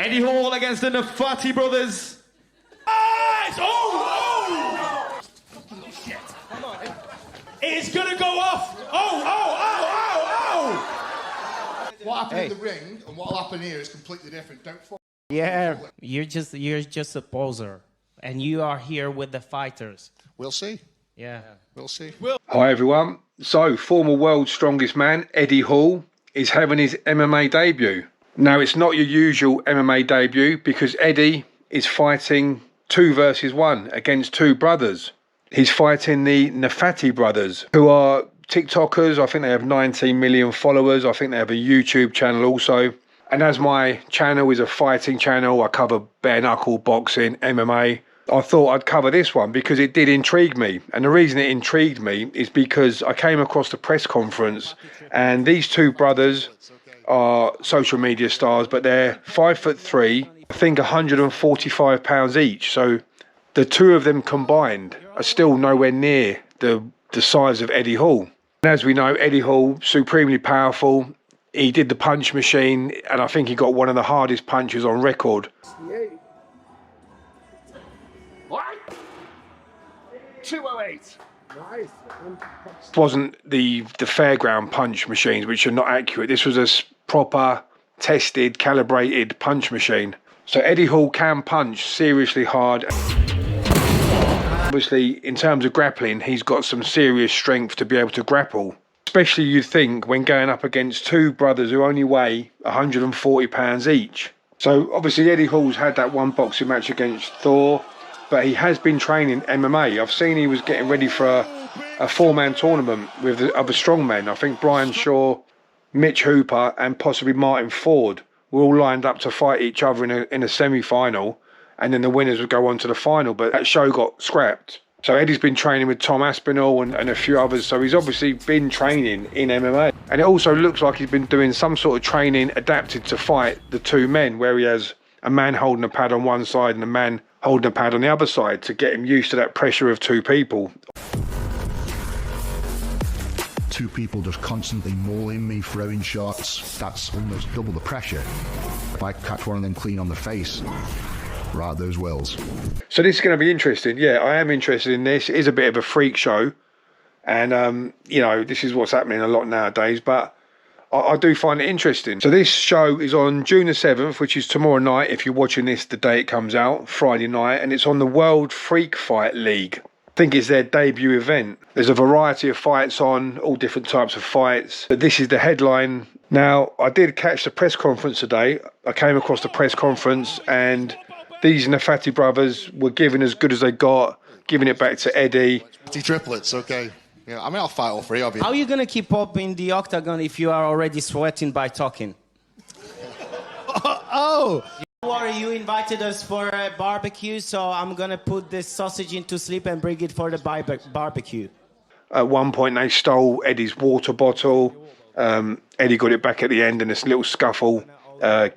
Eddie Hall against the Nafati brothers. Oh! Shit. It's gonna go off. Oh! What happened in the ring and what'll happen here is completely different. Don't fall. Yeah, you're just a poser, and you are here with the fighters. We'll see. Yeah, we'll see. Hi everyone. So, former world's strongest man, Eddie Hall, is having his MMA debut. Now, it's not your usual MMA debut because Eddie is fighting 2 versus 1 against 2 brothers. He's fighting the Nafati brothers, who are TikTokers. I think they have 19 million followers. I think they have a YouTube channel also. And as my channel is a fighting channel, I cover bare knuckle, boxing, MMA. I thought I'd cover this one because it did intrigue me. And the reason it intrigued me is because I came across the press conference and these 2 brothers are social media stars, but they're 5'3", I think 145 pounds each. So the 2 of them combined are still nowhere near the size of Eddie Hall. And as we know, Eddie Hall, supremely powerful. He did the punch machine, and I think he got one of the hardest punches on record. What? 208. Nice. It wasn't the fairground punch machines, which are not accurate. This was a proper, tested, calibrated punch machine. So Eddie Hall can punch seriously hard. Obviously, in terms of grappling, he's got some serious strength to be able to grapple. Especially, you'd think, when going up against 2 brothers who only weigh 140 pounds each. So, obviously, Eddie Hall's had that one boxing match against Thor, but he has been training MMA. I've seen he was getting ready for a 4-man tournament with the other strongmen. I think Brian Shaw, Mitch Hooper, and possibly Martin Ford were all lined up to fight each other in a semi-final, and then the winners would go on to the final, but that show got scrapped. So Eddie's been training with Tom Aspinall and a few others, so he's obviously been training in MMA. And it also looks like he's been doing some sort of training adapted to fight the 2 men, where he has a man holding a pad on one side and a man holding a pad on the other side to get him used to that pressure of 2 people. 2 people just constantly mauling me, throwing shots. That's almost double the pressure. If I catch one of them clean on the face, right those wells. So this is going to be interesting. Yeah, I am interested in this. It is a bit of a freak show. And, you know, this is what's happening a lot nowadays. But I do find it interesting. So this show is on June the 7th, which is tomorrow night. If you're watching this the day it comes out, Friday night. And it's on the World Freak Fight League. I think it's their debut event. There's a variety of fights on, all different types of fights. But this is the headline. Now, I did catch the press conference today. I came across the press conference and these Nafati brothers were giving as good as they got, giving it back to Eddie. Triplets, okay. Yeah, I mean, I'll fight all 3 of you. How are you gonna keep up in the octagon if you are already sweating by talking? Oh! Don't worry, you invited us for a barbecue, so I'm gonna put this sausage into sleep and bring it for the barbecue. At one point, they stole Eddie's water bottle. Eddie got it back at the end, and this little scuffle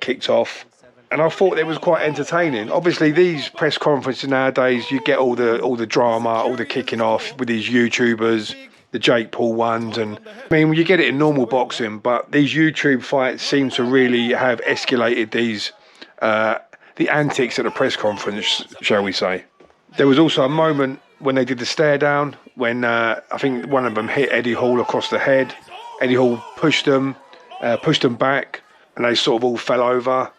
kicked off. And I thought it was quite entertaining. Obviously, these press conferences nowadays, you get all the drama, all the kicking off with these YouTubers, the Jake Paul ones. And I mean, you get it in normal boxing, but these YouTube fights seem to really have escalated these the antics at a press conference, shall we say. There was also a moment when they did the stare down, when I think one of them hit Eddie Hall across the head. Eddie Hall pushed them back, and they sort of all fell over.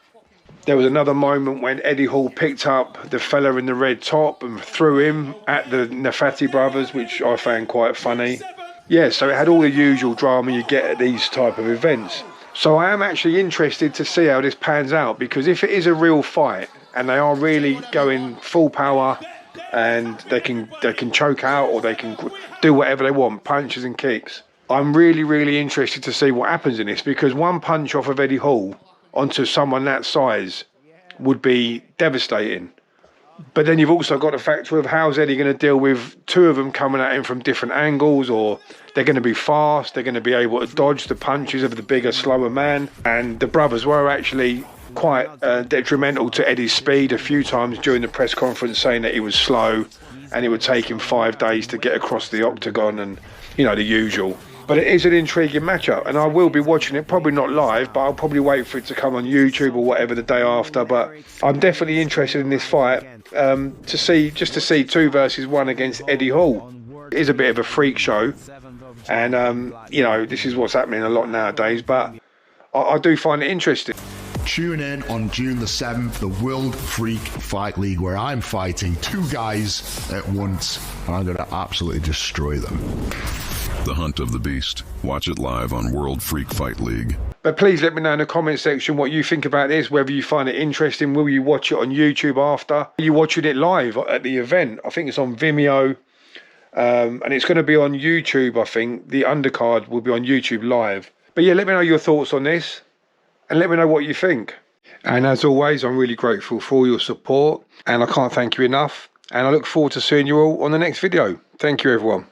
There was another moment when Eddie Hall picked up the fella in the red top and threw him at the Nafati brothers, which I found quite funny. Yeah, so it had all the usual drama you get at these type of events. So I am actually interested to see how this pans out, because if it is a real fight and they are really going full power and they can choke out or they can do whatever they want, punches and kicks, I'm really interested to see what happens in this, because one punch off of Eddie Hall onto someone that size would be devastating. But then you've also got the factor of how's Eddie going to deal with 2 of them coming at him from different angles, or they're going to be fast, they're going to be able to dodge the punches of the bigger, slower man. And the brothers were actually quite detrimental to Eddie's speed a few times during the press conference, saying that he was slow and it would take him 5 days to get across the octagon and, you know, the usual. But it is an intriguing matchup, and I will be watching it, probably not live, but I'll probably wait for it to come on YouTube or whatever the day after. But I'm definitely interested in this fight to see 2 versus 1 against Eddie Hall. It is a bit of a freak show, and you know, this is what's happening a lot nowadays, but I do find it interesting. Tune in on June the 7th, the World Freak Fight League, where I'm fighting 2 guys at once, and I'm going to absolutely destroy them. The Hunt of the Beast. Watch it live on World Freak Fight League. But please let me know in the comment section what you think about this, whether you find it interesting. Will you watch it on YouTube after? Are you watching it live at the event? I think it's on Vimeo, and it's going to be on YouTube, I think. The undercard will be on YouTube live. But yeah, let me know your thoughts on this, and let me know what you think. And as always, I'm really grateful for all your support, and I can't thank you enough. And I look forward to seeing you all on the next video. Thank you, everyone.